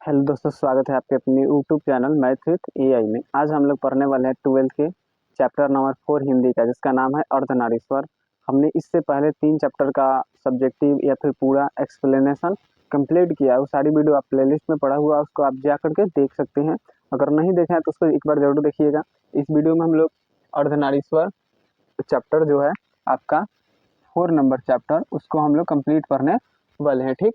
Hello दोस्तों, स्वागत है आपके अपने YouTube channel math with AI में। आज हम लोग पढ़ने वाले हैं 12th के चैप्टर नंबर 4 हिंदी का, जिसका नाम है अर्धनारीश्वर। हमने इससे पहले 3 चैप्टर का सब्जेक्टिव या फिर पूरा एक्सप्लेनेशन कंप्लीट किया है। वो सारी वीडियो आप प्लेलिस्ट में पड़ा हुआ, उसको आप जा करके देख सकते हैं। अगर नहीं देखे हैं तो उसको एक बार जरूर देखिएगा। इस वीडियो में हम लोग अर्धनारीश्वर चैप्टर जो है आपका 4 नंबर चैप्टर, उसको हम लोग कंप्लीट पढ़ने वाले हैं, ठीक।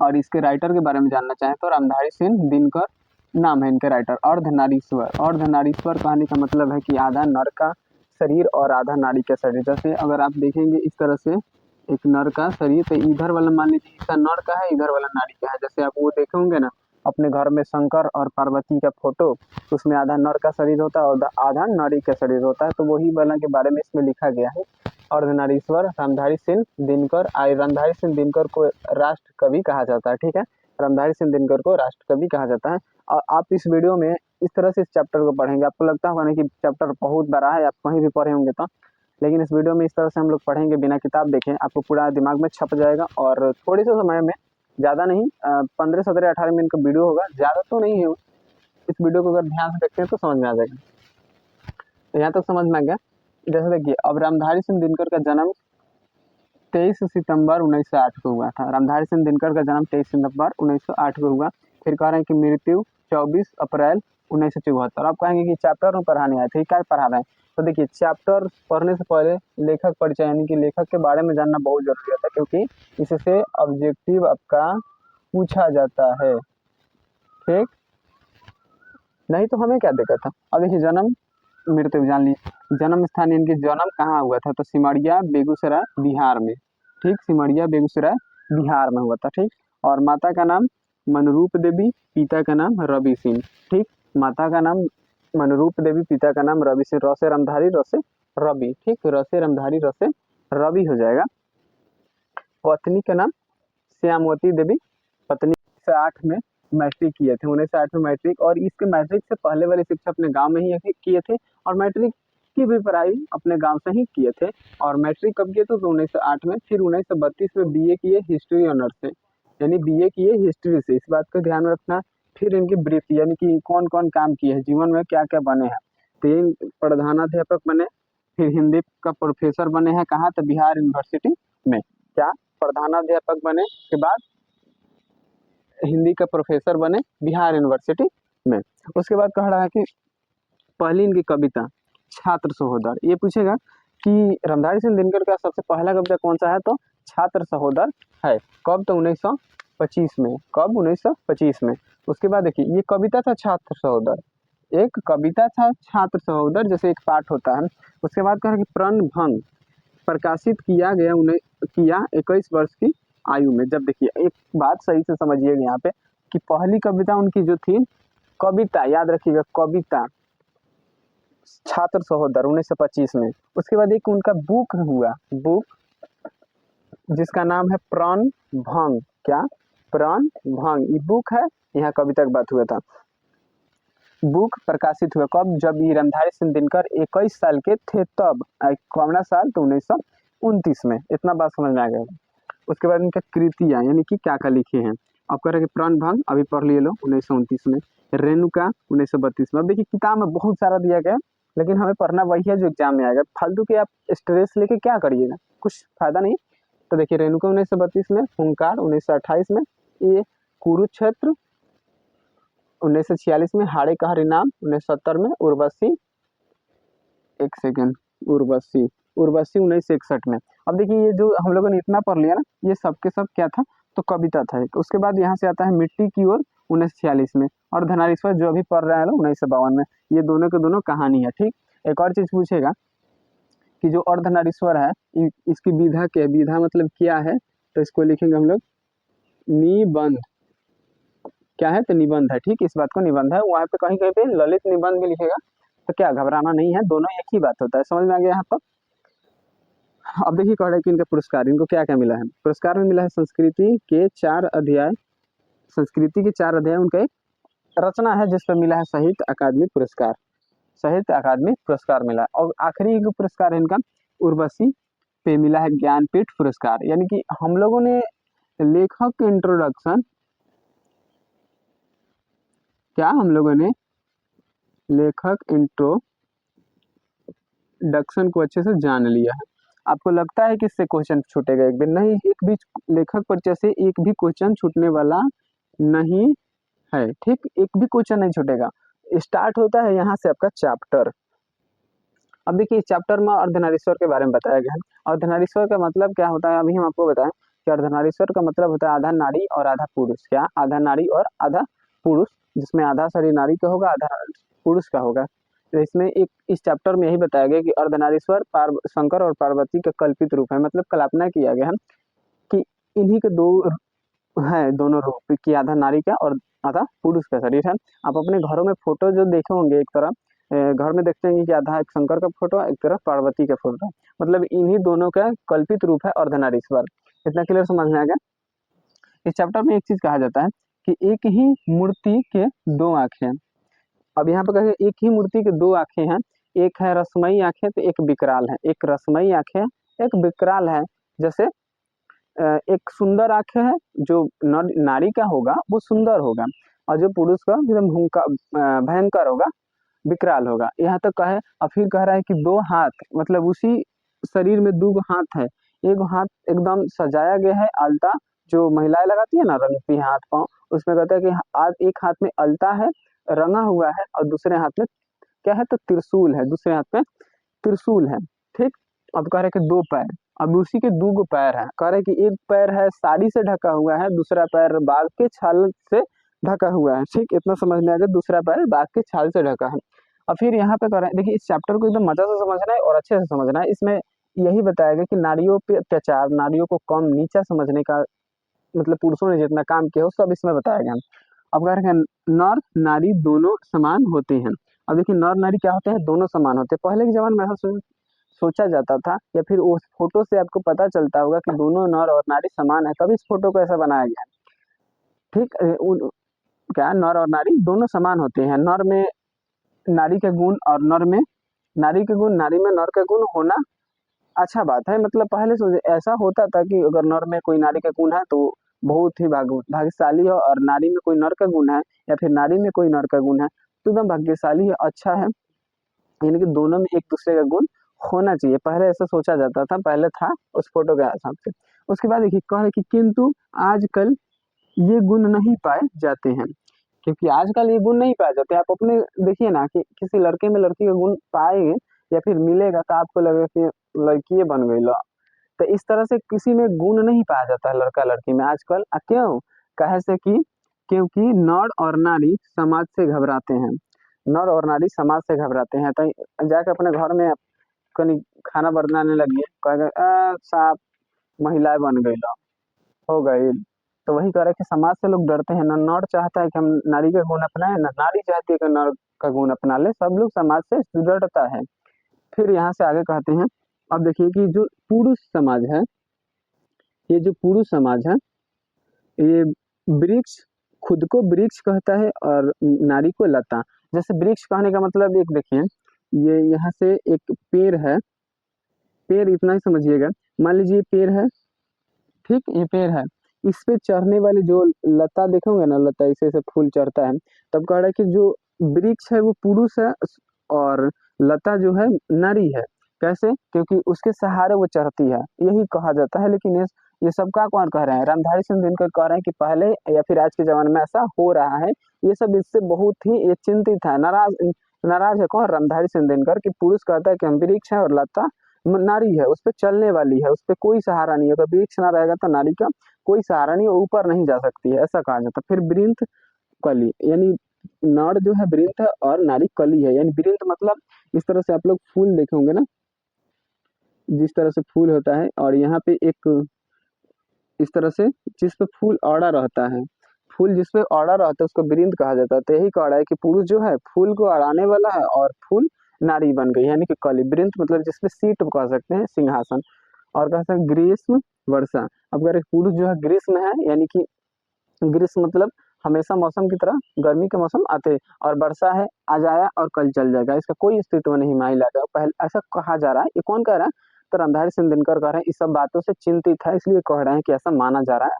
और इसके राइटर के बारे में जानना चाहें तो रामधारी सिंह दिनकर नाम है इनके राइटर। अर्धनारीश्वर, अर्धनारीश्वर कहने का मतलब है कि आधा नर का शरीर और आधा नारी का शरीर। जैसे अगर आप देखेंगे इस तरह से एक नर का शरीर, तो इधर वाला मान लीजिए हिस्सा नर का है, इधर वाला नारी का है। जैसे आप वो देखे होंगे ना अपने घर में शंकर और पार्वती का फोटो, उसमें आधा नर का शरीर होता है और आधा नारी का शरीर होता है। तो वही वाला के बारे में इसमें लिखा गया है। अर्धनारीश्वर रामधारी सिंह दिनकर। रामधारी सिंह दिनकर को राष्ट्र कवि कहा जाता है, ठीक है। रामधारी सिंह दिनकर को राष्ट्र कवि कहा जाता है। और आप इस वीडियो में इस तरह से इस चैप्टर को पढ़ेंगे, आपको लगता होगा ना कि चैप्टर बहुत बड़ा है, आप कहीं भी पढ़े होंगे तो, लेकिन इस वीडियो में इस तरह से हम लोग पढ़ेंगे बिना किताब देखें, आपको पूरा दिमाग में छप जाएगा। और थोड़े से समय में, ज़्यादा नहीं, 15, 17, 18 मिनट का वीडियो होगा, ज़्यादा तो नहीं है। इस वीडियो को अगर ध्यान से देखते हैं तो समझ में आ जाएगा। तो यहाँ तक समझ में आ गया। जैसे देखिए, अब रामधारी सिंह दिनकर का जन्म 23 सितंबर 1908 को हुआ था। रामधारी सिंह दिनकर का जन्म 23 सितंबर 1908 को हुआ। फिर कह रहे हैं कि मृत्यु 24 अप्रैल 1974। आप कहेंगे कि चैप्टर में पढ़ाने आए थे, क्या पढ़ा रहे हैं? तो देखिए, चैप्टर पढ़ने से पहले लेखक परिचय यानी कि लेखक के बारे में जानना बहुत जरूरी होता है, क्योंकि इससे ऑब्जेक्टिव आपका पूछा जाता है, ठीक। नहीं तो हमें क्या दिक्कत था। अब देखिए, जन्म मृत्यु जान ली। जन्म स्थान इनके जन्म कहाँ हुआ था? तो सिमरिया बेगूसराय बिहार में, ठीक। सिमरिया बेगूसराय बिहार में हुआ था, ठीक। और माता का नाम मनरूप देवी, पिता का नाम रवि सिंह, ठीक। माता का नाम मनरूप देवी, पिता का नाम रवि सिंह। रसे रामधारी रसे रवि, ठीक। रसे रामधारी रसे रवि हो जाएगा। पत्नी का नाम श्यामवती देवी। पत्नी से 8 में मैट्रिक किए थे, 1908 में मैट्रिक। और इसके मैट्रिक से पहले वाली शिक्षा अपने गांव में ही किए थे, और मैट्रिक की भी पढ़ाई अपने गांव से ही किए थे। और मैट्रिक कब किए थे? तो 1908 में। फिर 1932 में बीए किए हिस्ट्री ऑनर्स से, यानी बीए किए हिस्ट्री से। इस बात का ध्यान रखना। फिर इनकी ब्रीफ यानी कि कौन कौन काम किए हैं जीवन में, क्या क्या बने हैं। 3 प्रधानाध्यापक बने। फिर हिंदी का प्रोफेसर बने हैं, कहाँ? तो बिहार यूनिवर्सिटी में। क्या? प्रधानाध्यापक बने के बाद हिंदी का प्रोफेसर बने बिहार यूनिवर्सिटी में। उसके बाद कह रहा है कि पहली इनकी कविता छात्र सहोदर। ये पूछेगा कि रामधारी सिंह दिनकर का सबसे पहला कविता कौन सा है? तो छात्र सहोदर है। कब? तो 1925 में। कब? 1925 में। उसके बाद देखिए, ये कविता था छात्र सहोदर, एक कविता था छात्र सहोदर, जैसे एक पाठ होता है। उसके बाद कहा कि प्रण भंग प्रकाशित किया गया किया 21 वर्ष की आयु में। जब देखिए, एक बात सही से समझिएगा यहाँ पे कि पहली कविता उनकी जो थी, कविता, याद रखिएगा, कविता छात्र सहोदर 1925 में। उसके बाद एक उनका बुक हुआ, बुक, जिसका नाम है प्रण भंग। क्या? प्रण भंग, ये बुक है। यहाँ कविता की बात हुआ था। बुक प्रकाशित हुआ कब? जब ये रामधारी सिंह दिनकर 21 साल के थे, तब। कौन साल? तो 1929 में। इतना बात समझ में आ गया। उसके बाद इनका कृतियाँ यानी कि क्या क्या लिखे हैं। अब कह रहे कि प्रण भंग अभी पढ़ लिए लो 1929 में, रेणुका 1932 में। अब देखिए, किताब में बहुत सारा दिया गया, लेकिन हमें पढ़ना वही है जो एग्जाम में आएगा। फालतू के आप स्ट्रेस लेके क्या करिएगा, कुछ फायदा नहीं। तो देखिए, रेणुका 1932 में, हुंकार 1928 में, ये कुरुक्षेत्र 1946 में, हाड़े का हरिनाम 1970 में, उर्वशी, एक सेकेंड, उर्वशी, उर्वशी 1961 में। अब देखिए, ये जो हम लोगों ने इतना पढ़ लिया ना, ये सब के सब क्या था? तो कविता था एक। उसके बाद यहाँ से आता है मिट्टी की ओर 1946 में, और धनारीश्वर जो अभी पढ़ रहा है 1952 में। ये दोनों के दोनों कहानी है, ठीक। एक और चीज पूछेगा कि जो अर्धनारीश्वर है, इसकी विधा क्या है? विधा मतलब क्या है? तो इसको लिखेंगे हम लोग निबंध। क्या है? तो निबंध है, ठीक। इस बात को निबंध है। वहाँ पे कहीं कहीं पे ललित निबंध भी लिखेगा, तो क्या घबराना नहीं है, दोनों एक ही बात होता है। समझ में आ गया यहाँ पर? अब देखिए, कह रहे हैं कि इनका पुरस्कार, इनको क्या क्या मिला है? पुरस्कार में मिला है संस्कृति के 4 अध्याय, संस्कृति के 4 अध्याय उनका एक रचना है, जिस पर मिला है साहित्य अकादमी पुरस्कार, साहित्य अकादमी पुरस्कार मिला है। और आखिरी एक पुरस्कार है इनका उर्वशी पे मिला है ज्ञानपीठ पुरस्कार। यानी कि हम लोगों ने लेखक के इंट्रोडक्शन क्या हम लोगों ने लेखक इंट्रोडक्शन को अच्छे से जान लिया है। आपको लगता है कि इससे क्वेश्चन छूटेगा एक भी? नहीं, एक भी लेखक परिचय से एक भी क्वेश्चन छूटने वाला नहीं है। ठीक, एक भी क्वेश्चन नहीं छूटेगा। स्टार्ट होता है यहाँ से आपका चैप्टर। अब देखिए इस चैप्टर में अर्धनारीश्वर के बारे में बताया गया है। अर्धनारीश्वर का मतलब क्या होता है, अभी हम आपको बताएं कि अर्धनारीश्वर का मतलब होता है आधा नारी और आधा पुरुष। क्या? आधा नारी और आधा पुरुष, जिसमें आधा शरीर नारी का होगा, आधा पुरुष का होगा। तो इसमें एक इस चैप्टर में यही बताया गया कि अर्धनारीश्वर शंकर और पार्वती का कल्पित रूप है, मतलब कल्पना किया गया है कि इन्हीं के दो है, दोनों रूप की, आधा नारी का और आधा पुरुष का शरीर है। आप अपने घरों में फोटो जो देखे होंगे, एक तरफ घर में देखते हैं कि आधा एक शंकर का फोटो, एक तरफ पार्वती का फोटो, मतलब इन्हीं दोनों का कल्पित रूप है अर्धनारीश्वर। इतना क्लियर समझ में आ गया? इस चैप्टर में एक चीज कहा जाता है कि एक ही मूर्ति के दो आंखें हैं। अब यहाँ पे कहें एक ही मूर्ति के दो आंखें हैं, एक है रसमयी आंखें तो एक विकराल है। एक रसमयी आंखें, एक विकराल है। जैसे एक सुंदर आंखें है, जो नारी का होगा वो सुंदर होगा, और जो पुरुष का एकदम भयंकर होगा, विकराल होगा। यहाँ तक कहे, और फिर कह रहा है कि दो हाथ, मतलब उसी शरीर में दो हाथ है। एक हाथ एकदम सजाया गया है, अलता जो महिलाएं लगाती है ना, रंगती हाथ पांव, उसमें कहता है कि आज एक हाथ में अलता है, रंगा हुआ है, और दूसरे हाथ में क्या है, तो त्रिशूल है, दूसरे हाथ में त्रिशूल है। ठीक, अब कह रहे कि दो पैर, अब उसी के दो पैर है। कह रहे कि एक पैर है साड़ी से ढका हुआ है, दूसरा पैर बाघ के छाल से ढका हुआ है। ठीक, इतना समझ में आ गया, दूसरा पैर बाघ के छाल से ढका है। और फिर यहाँ पे कह रहे हैं, देखिए इस चैप्टर को एकदम मजा से समझना है और अच्छे से समझना है। इसमें यही बताया गया कि नारियों पे अत्याचार, नारियों को कम नीचा समझने का, मतलब पुरुषों ने जितना काम किया वो सब इसमें बताया गया। अब कह रहे हैं नर नारी दोनों समान होते हैं। अब देखिए नर नारी क्या होते हैं, दोनों समान होते हैं। पहले के जमाने में ऐसा सोचा जाता था, या फिर उस फोटो से आपको पता चलता होगा कि दोनों नर और नारी समान है, तभी इस फोटो को ऐसा बनाया गया है। ठीक, क्या नर और नारी दोनों समान होते हैं। नर में नारी के गुण और नर में नारी के गुण, नारी में नर के गुण होना अच्छा बात है। मतलब पहले से ऐसा होता था कि अगर नर में कोई नारी का गुण है तो बहुत ही भाग्यशाली है, और नारी में कोई नर का गुण है या फिर नारी में कोई नर का गुण है तो एकदम भाग्यशाली है, अच्छा है। यानी कि दोनों में एक दूसरे का गुण होना चाहिए, पहले ऐसा सोचा जाता था, पहले था उस फोटो के हिसाब से। उसके बाद देखिए कह रहे कि किंतु आजकल ये गुण नहीं पाए जाते हैं, क्योंकि आजकल ये गुण नहीं पाए जाते। आप अपने देखिए ना कि किसी लड़के में लड़की का गुण पाएंगे या फिर मिलेगा तो आपको लगेगा कि लड़की बन गई लो। तो इस तरह से किसी में गुण नहीं पाया जाता है लड़का लड़की में आजकल। क्यों? कहे से कि क्योंकि नर और नारी समाज से घबराते हैं। नर और नारी समाज से घबराते हैं, तो जाके अपने घर में कहीं खाना बनाने लगी, कहेगा साहब महिलाएं बन गई लो, हो गई। तो वही कह रहे कि समाज से लोग डरते हैं, ना नर चाहता है कि हम नारी का गुण अपनाए, ना नारी चाहती है कि नर का गुण अपना ले, सब लोग समाज से डरता है। फिर यहाँ से आगे कहते हैं, अब देखिए कि जो पुरुष समाज है, ये जो पुरुष समाज है, ये वृक्ष, खुद को वृक्ष कहता है और नारी को लता। जैसे वृक्ष कहने का मतलब, एक देखिए ये यहाँ से एक पेड़ है, पेड़ इतना ही समझिएगा। मान लीजिए पेड़ है, ठीक, ये पेड़ है, इस पे चढ़ने वाली जो लता देखोगे ना, लता इसे ऐसे फूल चढ़ता है, तब कह रहा है कि जो वृक्ष है वो पुरुष है और लता जो है नारी है। कैसे? क्योंकि उसके सहारे वो चढ़ती है, यही कहा जाता है। लेकिन ये सबका कौन कह रहे हैं? रामधारी सिंह दिनकर कह रहे हैं कि पहले या फिर आज के जमाने में ऐसा हो रहा है। ये सब इससे बहुत ही ये चिंतित है, नाराज नाराज है। कौन? रामधारी सिंह दिनकर। कि पुरुष कहता है कि हम वृक्ष है और लता नारी है, उस पर चलने वाली है, उस पर कोई सहारा नहीं होगा। वृक्ष ना रहेगा तो नारी का कोई सहारा नहीं, वो ऊपर नहीं जा सकती है, ऐसा कहा जाता। फिर वृंत कली, यानी नर जो है वृंत है और नारी कली है। यानी वृंत मतलब इस तरह से आप लोग फूल देखे होंगे ना, जिस तरह से फूल होता है, और यहाँ पे एक इस तरह से जिस पे फूल अड़ा रहता है, फूल जिस पे अड़ा रहता है उसको वृंत कहा जाता है। तो यही कह रहा है कि पुरुष जो है फूल को अड़ाने वाला है और फूल नारी बन गई, यानी कि कली। वृंत मतलब जिसपे सीट कह सकते हैं, सिंहासन। और कह सकते हैं ग्रीष्म वर्षा। अब अगर एक पुरुष जो है ग्रीष्म है, यानी कि ग्रीष्म मतलब हमेशा मौसम की तरह गर्मी के मौसम आते, और वर्षा है आज आया और कल चल जाएगा, इसका कोई अस्तित्व नहीं महिला का, पहले ऐसा कहा जा रहा है। ये कौन कह रहा है? तो रामधारी सिंह दिनकर कह रहे हैं, इस सब बातों से चिंतित है, इसलिए कह रहे हैं कि ऐसा माना जा रहा है।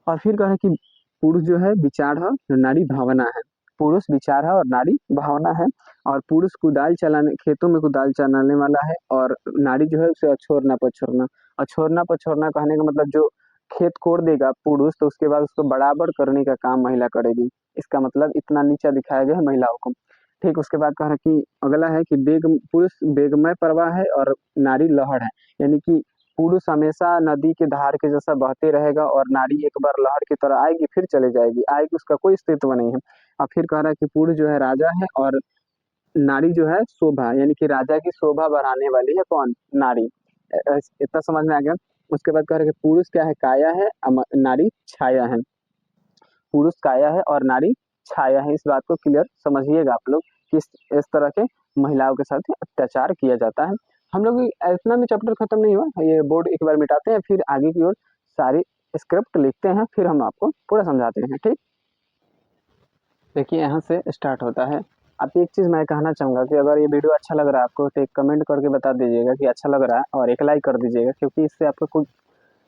और फिर कह रहे हैं कि पुरुष जो है विचार है, नारी भावना है। पुरुष विचार है और नारी भावना है। और पुरुष कुदाल चलाने, खेतों में कुदाल चलाने वाला है, और नारी जो है उसे अछोरना पछोरना। अछोरना पछोरना कहने का मतलब जो खेत कोड़ देगा पुरुष, तो उसके बाद उसको बराबर करने का काम महिला करेगी। इसका मतलब इतना नीचा दिखाया गया है महिलाओं को। ठीक, उसके बाद कह रहा है कि अगला है कि पुरुष वेगमय प्रवाह है और नारी लहर है। यानी कि पुरुष हमेशा नदी के धार के जैसा बहते रहेगा, और नारी एक बार लहर की तरह आएगी फिर चले जाएगी, आएगी, उसका कोई अस्तित्व नहीं है। और फिर कह रहा है कि पुरुष जो है राजा है, और नारी जो है शोभा, यानी कि राजा की शोभा बढ़ाने वाली है कौन? नारी। इतना समझ में आ गया। उसके बाद कह रहे हैं कि पुरुष क्या है? काया है, नारी छाया है। पुरुष काया है और नारी छाया है। इस बात को क्लियर समझिएगा आप लोग कि इस तरह के महिलाओं के साथ अत्याचार किया जाता है। हम लोग इतना भी चैप्टर खत्म नहीं हुआ, ये बोर्ड एक बार मिटाते हैं, फिर आगे की ओर सारी स्क्रिप्ट लिखते हैं, फिर हम आपको पूरा समझाते हैं। ठीक, देखिए यहाँ से स्टार्ट होता है। अब एक चीज़ मैं कहना चाहूँगा कि अगर ये वीडियो अच्छा लग रहा है आपको, तो एक कमेंट करके बता दीजिएगा कि अच्छा लग रहा है, और एक लाइक कर दीजिएगा, क्योंकि इससे आपको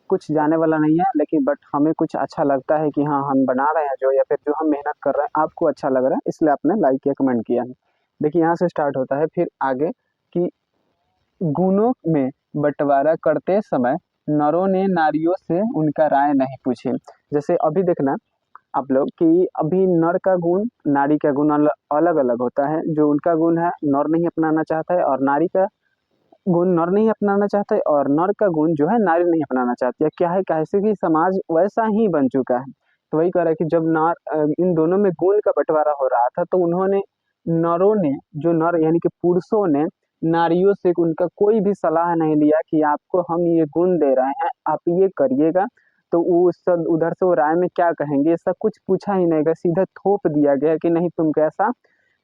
कुछ जाने वाला नहीं है, लेकिन बट हमें कुछ अच्छा लगता है कि हाँ, हम बना रहे हैं जो, या फिर जो हम मेहनत कर रहे हैं आपको अच्छा लग रहा है, इसलिए आपने लाइक किया, कमेंट किया है। देखिए यहाँ से स्टार्ट होता है फिर आगे कि गुणों में बंटवारा करते समय नरों ने नारियों से उनका राय नहीं पूछी। जैसे अभी देखना आप लोग कि अभी नर का गुण, नारी का गुण अलग अलग होता है। जो उनका गुण है नर नहीं अपनाना चाहता है, और नारी का गुण नर नहीं अपनाना चाहता है, और नर का गुण जो है नारी नहीं अपनाना चाहती है। क्या है, कैसे कि समाज वैसा ही बन चुका है। तो वही कह रहा है कि जब इन दोनों में गुण का बंटवारा हो रहा था, तो उन्होंने, नरों ने, जो नर यानी कि पुरुषों ने नारियों से उनका कोई भी सलाह नहीं लिया कि आपको हम ये गुण दे रहे हैं, आप ये करिएगा, तो वो सब उधर से वो राय में क्या कहेंगे, ऐसा कुछ पूछा ही नहीं गया, सीधा थोप दिया गया कि नहीं तुमको ऐसा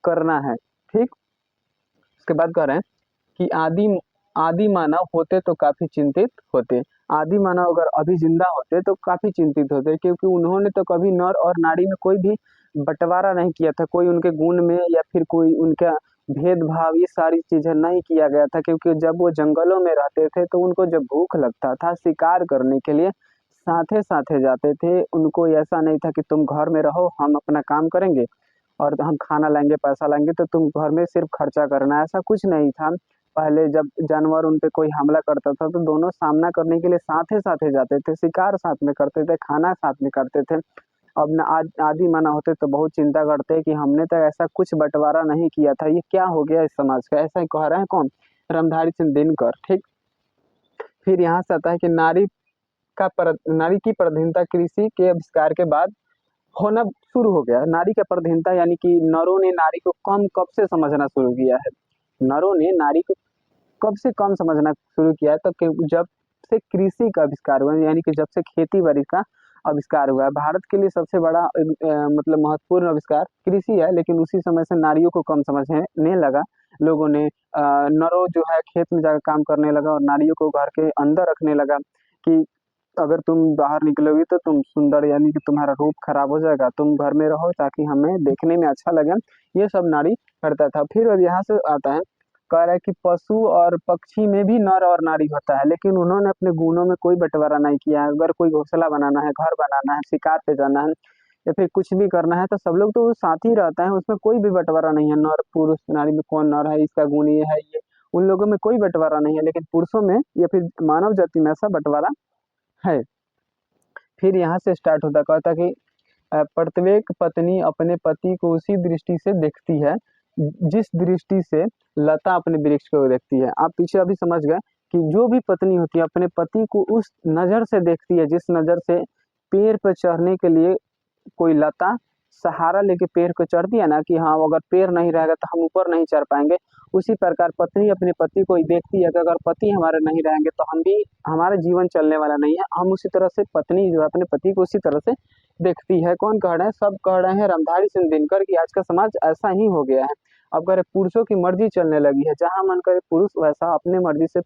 करना है। ठीक, उसके बाद कह रहे हैं कि आदि आदि मानव होते तो काफी चिंतित होते। आदि मानव अगर अभी जिंदा होते तो काफी चिंतित होते, क्योंकि उन्होंने तो कभी नर और नारी में कोई भी बंटवारा नहीं किया था, कोई उनके गुण में या फिर कोई उनका भेदभाव, ये सारी चीजें नहीं किया गया था। क्योंकि जब वो जंगलों में रहते थे, तो उनको जब भूख लगता था शिकार करने के लिए साथे साथे जाते थे। उनको ऐसा नहीं था कि तुम घर में रहो, हम अपना काम करेंगे और हम खाना लाएंगे, पैसा लाएंगे, तो तुम घर में सिर्फ खर्चा करना, ऐसा कुछ नहीं था। पहले जब जानवर उन पे कोई हमला करता था, तो दोनों सामना करने के लिए साथे साथे जाते थे, शिकार साथ में करते थे, खाना साथ में करते थे। अब न आदि मानव होते तो बहुत चिंता करते कि हमने तो ऐसा कुछ बंटवारा नहीं किया था, ये क्या हो गया इस समाज का। ऐसा ही कह रहे हैं कौन? रामधारी सिंह दिनकर। ठीक, फिर यहाँ से आता है कि नारी की पराधीनता कृषि के आविष्कार के बाद होना शुरू हो गया। नारी का पराधीनता यानी कि नरों ने नारी को कब से समझना शुरू किया है? नरों ने नारी को कब से कम समझना शुरू किया है? तो जब से कृषि का आविष्कार हुआ, यानी कि जब से खेती बाड़ी का आविष्कार हुआ है। भारत के लिए सबसे बड़ा मतलब महत्वपूर्ण आविष्कार कृषि है, लेकिन उसी समय से नारियों को कम समझने लगा लोगों ने। नरों जो है खेत में जाकर काम करने लगा, और नारियों को घर के अंदर रखने लगा कि अगर तुम बाहर निकलोगी तो तुम सुंदर, यानी कि तुम्हारा रूप खराब हो जाएगा, तुम घर में रहो ताकि हमें देखने में अच्छा लगे। ये सब नारी करता था। फिर अब यहाँ से आता है, कह रहा है कि पशु और पक्षी में भी नर और नारी होता है, लेकिन उन्होंने अपने गुणों में कोई बंटवारा नहीं किया है। अगर कोई घोंसला बनाना है, घर बनाना है, शिकार पे जाना है, या फिर कुछ भी करना है, तो सब लोग तो साथ ही रहते हैं, उसमें कोई भी बंटवारा नहीं है। नर पुरुष, नारी में कौन नर है, इसका गुण ये है, ये, उन लोगों में कोई बंटवारा नहीं है। लेकिन पुरुषों में या फिर मानव जाति में ऐसा बंटवारा है। फिर यहाँ से स्टार्ट होता, कहता कि प्रत्येक पत्नी अपने पति को उसी दृष्टि से देखती है जिस दृष्टि से लता अपने वृक्ष को देखती है। आप पीछे अभी समझ गए कि जो भी पत्नी होती है अपने पति को उस नजर से देखती है जिस नजर से पेड़ पर चढ़ने के लिए कोई लता सहारा लेके पेड़ को चढ़ती है ना, कि हाँ अगर पेड़ नहीं रहेगा तो हम ऊपर नहीं चढ़ पाएंगे। उसी प्रकार पत्नी अपने पति को देखती है कि अगर पति हमारे नहीं रहेंगे तो हम भी, हमारा जीवन चलने वाला नहीं है। हम उसी तरह से, पत्नी जो है अपने पति को उसी तरह से देखती है। कौन कह रहे हैं? सब कह रहे हैं रामधारी सिंह दिनकर की आज का समाज ऐसा ही हो गया है। अब कह रहे पुरुषों की मर्जी चलने लगी है, जहां मन करे पुरुष वैसा अपने मर्जी से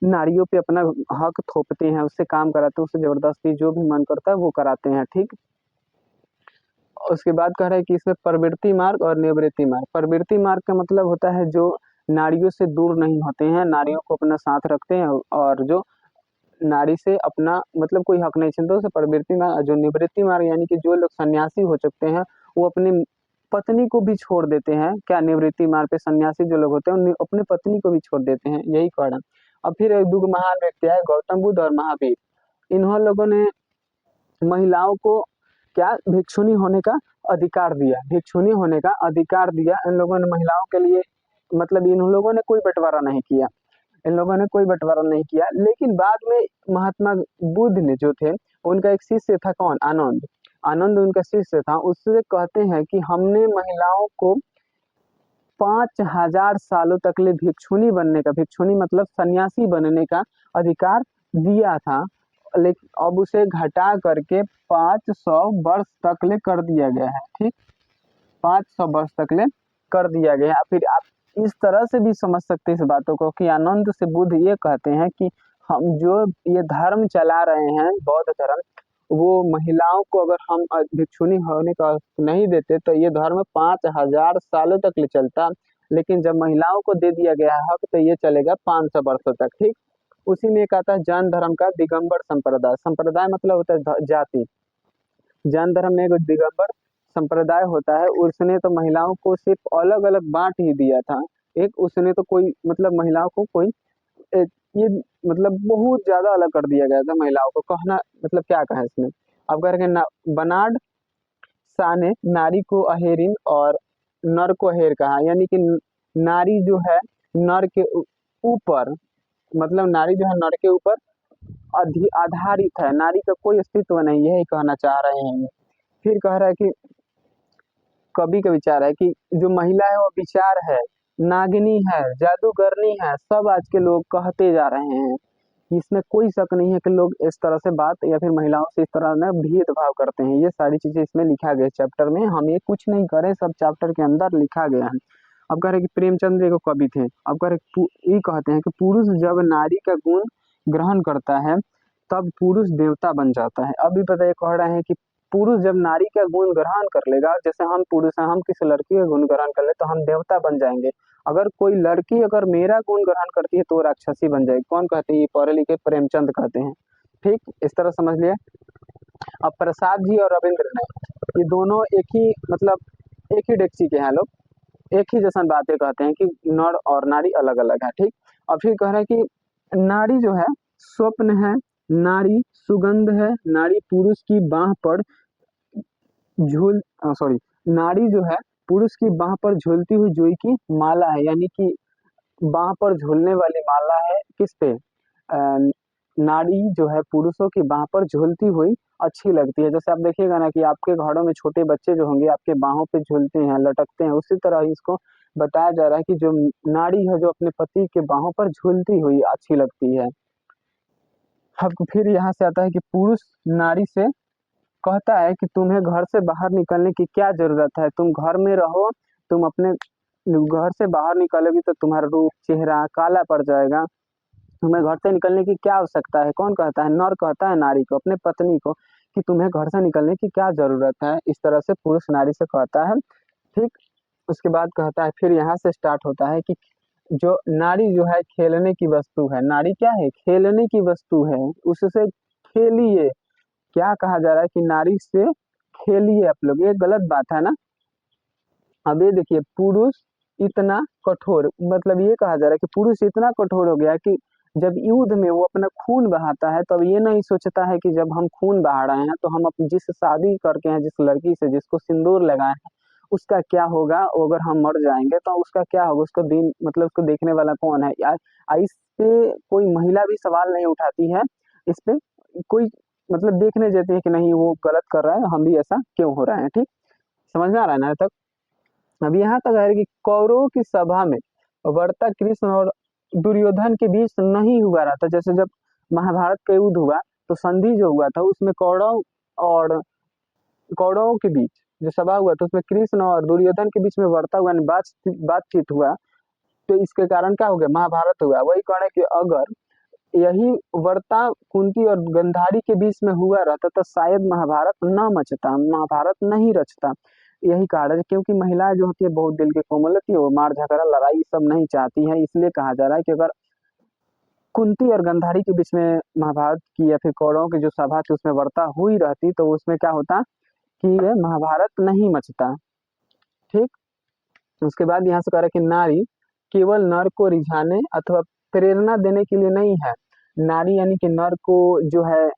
नारियों पे अपना हक थोपते हैं, उससे काम कराते हैं, उससे जबरदस्ती जो भी मन करता है वो कराते हैं। ठीक, उसके बाद कह रहा है कि इसमें प्रवृत्ति मार्ग और निवृत्ति मार्ग। प्रवृत्ति मार्ग का मतलब होता है जो नारियों से दूर नहीं होते हैं, नारियों को अपना साथ रखते हैं, और जो नारी से अपना मतलब कोई हक नहीं छीनते, उसे प्रवृत्ति मार्ग। जो निवृत्ति मार्ग यानी कि जो लोग सन्यासी हो चुके हैं, वो अपने पत्नी को भी छोड़ देते हैं। क्या निवृत्ति मार्ग पे सन्यासी जो लोग होते हैं उन्हें अपनी पत्नी को भी छोड़ देते हैं, यही कारण। अब फिर एक दो महान व्यक्ति आए, गौतम बुद्ध और महावीर। इन्होंने लोगों ने महिलाओं को क्या भिक्षुणी होने का अधिकार दिया, भिक्षुणी होने का अधिकार दिया। इन लोगों ने महिलाओं के लिए मतलब इन लोगों ने कोई बंटवारा नहीं किया, इन लोगों ने कोई बंटवारा नहीं किया। लेकिन बाद में महात्मा बुद्ध ने जो थे, उनका एक शिष्य था, कौन? आनंद। आनंद उनका शिष्य था। उससे कहते हैं कि हमने महिलाओं को 5000 सालों तक ले भिक्षुणी बनने का, भिक्षुणी मतलब सन्यासी बनने का अधिकार दिया था, लेकिन अब उसे घटा करके 500 वर्ष तक ले कर दिया गया है। ठीक, 500 वर्ष तक ले कर दिया गया है। फिर आप इस तरह से भी समझ सकते हैं इस बातों को कि आनंद से बुद्ध ये कहते हैं कि हम जो ये धर्म चला रहे हैं, बौद्ध धर्म, वो महिलाओं को अगर हम भिक्षुणी होने का नहीं देते तो ये धर्म 5000 सालों तक ले चलता। लेकिन जब महिलाओं को दे दिया गया हक तो ये चलेगा 500 वर्षों तक। ठीक, उसी में एक आता है जैन धर्म का दिगंबर संप्रदाय। संप्रदाय मतलब होता है जाति। जैन धर्म में एक दिगंबर संप्रदाय होता है, उसने तो महिलाओं को सिर्फ अलग अलग बांट ही दिया था। एक उसने तो कोई मतलब महिलाओं को कोई ये मतलब बहुत ज्यादा अलग कर दिया गया था महिलाओं को। कहना मतलब क्या कहें इसमें, अब कह रहे हैं बनाड शाह ने नारी को अहेरिन और नर को अहेर कहा, यानी कि नारी जो है नर के ऊपर, मतलब नारी जो है नर के ऊपर आधारित है, नारी का कोई अस्तित्व नहीं, यही कहना चाह रहे हैं। फिर कह रहा है कि कवि का विचार है कि जो महिला है वो विचार है, नागिनी है, जादूगरनी है, सब आज के लोग कहते जा रहे हैं। इसमें कोई शक नहीं है कि लोग इस तरह से बात या फिर महिलाओं से इस तरह ना भेदभाव करते हैं। ये सारी चीजें इसमें लिखा गया चैप्टर में, हम ये कुछ नहीं करे, सब चैप्टर के अंदर लिखा गया है। अब कह रहे कि प्रेमचंद्र एक कवि थे। अब कह रहे ये कहते हैं कि पुरुष जब नारी का गुण ग्रहण करता है तब पुरुष देवता बन जाता है। अभी पता ये कह रहे हैं कि पुरुष जब नारी का गुण ग्रहण कर लेगा, जैसे हम पुरुष हैं, हम किसी लड़की का गुण ग्रहण कर ले तो हम देवता बन जाएंगे। अगर कोई लड़की अगर मेरा गुण ग्रहण करती है तो राक्षसी बन जाएगी। कौन कहते हैं? ये पढ़े लिखे प्रेमचंद कहते हैं। ठीक, इस तरह समझ लिया। अब प्रसाद जी और रविंद्र ने, ये दोनों एक ही मतलब एक ही डेक्ची के हैं लोग, एक ही जैसा बातें कहते हैं कि नर और नारी अलग अलग है। ठीक, अब फिर कह रहे हैं कि नारी जो है स्वप्न है, नारी सुगंध है, नारी पुरुष की बाह पर झूल सॉरी नारी जो है पुरुष की बाह पर झूलती हुई जोई की माला है, यानी कि बाह पर झूलने वाली माला है। किस पे? नारी जो है पुरुषों की बाह पर झूलती हुई अच्छी लगती है। जैसे आप देखिएगा ना कि आपके घरों में छोटे बच्चे जो होंगे आपके बाहों पे झूलते हैं, लटकते हैं, उसी तरह इसको बताया जा रहा है कि जो नारी है जो अपने पति के बाहों पर झूलती हुई अच्छी लगती है। अब फिर यहाँ से आता है कि पुरुष नारी से कहता है कि तुम्हें घर से बाहर निकलने की क्या जरूरत है, तुम घर में रहो, तुम अपने घर से बाहर निकलोगी तो तुम्हारा रूप चेहरा काला पड़ जाएगा, तुम्हें घर से निकलने की क्या आवश्यकता है। कौन कहता है? नर कहता है नारी को, अपने पत्नी को, कि तुम्हें घर से निकलने की क्या जरूरत है। इस तरह से पुरुष नारी से कहता है। ठीक, उसके बाद कहता है, फिर यहाँ से स्टार्ट होता है कि जो नारी जो है खेलने की वस्तु है। नारी क्या है? खेलने की वस्तु है, उससे खेलिए। क्या कहा जा रहा है कि नारी से खेलिए आप लोग, ये गलत बात है ना। अब ये देखिए पुरुष इतना कठोर, मतलब ये कहा जा रहा है कि पुरुष इतना कठोर हो गया कि जब युद्ध में वो अपना खून बहाता है तब ये नहीं सोचता है कि जब हम खून बहा रहे हैं तो हम अपनी जिस शादी करके हैं, जिस लड़की से जिसको सिंदूर लगाए हैं, उसका क्या होगा। अगर हम मर जाएंगे तो उसका क्या होगा, उसको दिन मतलब उसको देखने वाला कौन है यार। इस पे कोई महिला भी सवाल नहीं उठाती है, इस पे कोई मतलब देखने देते हैं कि नहीं वो गलत कर रहा है, हम भी ऐसा क्यों हो रहा है। ठीक, समझ में आ रहा है ना तक। अब यहाँ तक है कि कौरवों की सभा में वार्ता कृष्ण और दुर्योधन के बीच नहीं हुआ रहा था। जैसे जब महाभारत का युद्ध हुआ तो संधि जो हुआ था उसमें और कौरवों के बीच जो सभा हुआ था उसमें कृष्ण और दुर्योधन के बीच में वार्ता हुआ, बातचीत हुआ। तो इसके कारण क्या हो गया? महाभारत हुआ। वही कह रहे हैं कि अगर यही वार्ता कुंती और गंधारी के बीच में हुआ रहता तो शायद महाभारत न मचता, महाभारत नहीं रचता। यही कारण है, क्योंकि महिलाएं जो होती है बहुत दिल की कोमल होती है, वो मार झगड़ा लड़ाई सब नहीं चाहती है। इसलिए कहा जा रहा है कि अगर कुंती और गंधारी के बीच में महाभारत की या फिर कौरवों की जो सभा थी उसमें वार्ता हुई रहती तो उसमें क्या होता कि ये महाभारत नहीं मचता। ठीक। उसके बाद यहाँ से कह रहा है कि नारी केवल नर को रिझाने अथवा प्रेरणा देने के लिए नहीं है। नारी यानी कि नर को जो है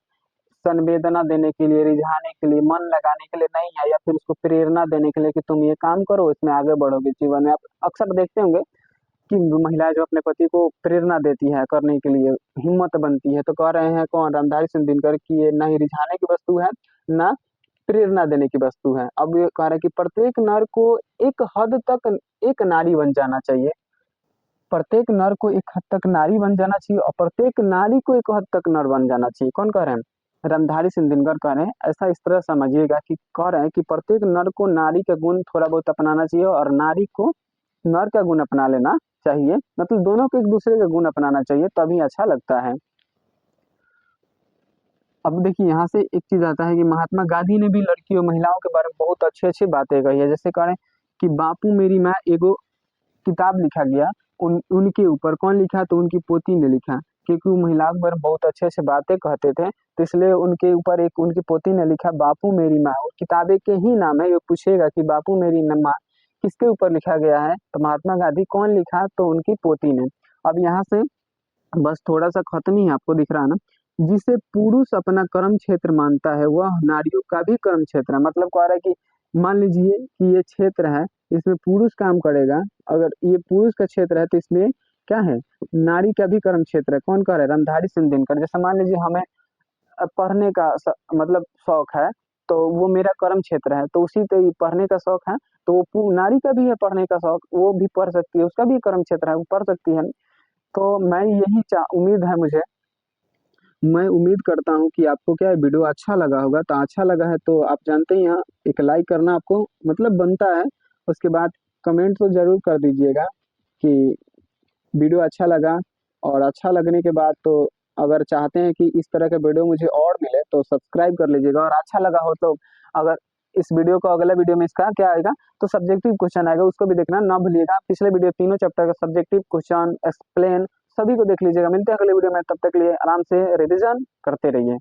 संवेदना देने के लिए, रिझाने के लिए, मन लगाने के लिए नहीं है, या फिर उसको प्रेरणा देने के लिए कि तुम ये काम करो, इसमें आगे बढ़ोगे जीवन में। आप अक्सर देखते होंगे कि महिलाएं जो अपने पति को प्रेरणा देती है करने के लिए, हिम्मत बनती है, तो कह रहे हैं कौन, रामधारी सिंह दिनकर की ये ना ही रिझाने की वस्तु है, ना प्रेरणा देने की वस्तु है। अब ये कह रहे हैं कि प्रत्येक नर को एक हद तक एक नारी बन जाना चाहिए। प्रत्येक नर को एक हद तक नारी बन जाना चाहिए और प्रत्येक नारी को एक हद तक नर बन जाना चाहिए। कौन कह रहे हैं? रामधारी सिंह दिनकर कह रहे हैं। ऐसा इस तरह समझिएगा कि कह रहे हैं कि प्रत्येक नर को नारी का गुण थोड़ा बहुत अपनाना चाहिए और नारी को नर का गुण अपना लेना चाहिए। मतलब दोनों को एक दूसरे का गुण अपनाना चाहिए, तभी अच्छा लगता है। अब देखिए यहाँ से एक चीज आता है कि महात्मा गांधी ने भी लड़कियों महिलाओं के बारे में बहुत अच्छी अच्छी बातें कही है। जैसे कह रहे हैं कि बापू मेरी माँ एगो किताब लिखा गया, उनके ऊपर कौन लिखा? तो उनकी पोती ने लिखा, क्योंकि वो महिलाओं के बारे में बहुत अच्छे अच्छे बातें कहते थे, तो इसलिए उनके ऊपर एक उनकी पोती ने लिखा बापू मेरी माँ। और किताबें के ही नाम है। ये पूछेगा कि बापू मेरी माँ किसके ऊपर लिखा गया है, तो महात्मा गांधी। कौन लिखा? तो उनकी पोती ने। अब यहाँ से बस थोड़ा सा खत्म ही आपको दिख रहा है ना। जिसे पुरुष अपना कर्म क्षेत्र मानता है वह नारियों का भी कर्म क्षेत्र है। मतलब कह रहा है कि मान लीजिए कि ये क्षेत्र है, इसमें पुरुष काम करेगा, अगर ये पुरुष का क्षेत्र है तो इसमें क्या है? नारी का भी कर्म क्षेत्र है। कौन कह रहा है? रामधारी सिंह दिनकर। जैसे मान लीजिए हमें पढ़ने का मतलब शौक है, तो वो मेरा कर्म क्षेत्र है, तो उसी पे पढ़ने का शौक है, तो वो नारी का भी है पढ़ने का शौक, वो भी पढ़ सकती है, उसका भी कर्म क्षेत्र है, वो पढ़ सकती है। तो मैं यही उम्मीद है मुझे, मैं उम्मीद करता हूँ कि आपको क्या वीडियो अच्छा लगा होगा। तो अच्छा लगा है तो आप जानते ही हैं, एक लाइक करना आपको मतलब बनता है। उसके बाद कमेंट तो जरूर कर दीजिएगा कि वीडियो अच्छा लगा। और अच्छा लगने के बाद तो अगर चाहते हैं कि इस तरह के वीडियो मुझे और मिले तो सब्सक्राइब कर लीजिएगा। और अच्छा लगा हो तो अगर इस वीडियो को अगला वीडियो में इसका क्या आएगा, तो सब्जेक्टिव क्वेश्चन आएगा, उसको भी देखना ना भूलिएगा। पिछले वीडियो तीनों चैप्टर का सब्जेक्टिव क्वेश्चन एक्सप्लेन सभी को देख लीजिएगा। मिलते हैं अगले वीडियो में, तब तक के लिए आराम से रिविजन करते रहिए।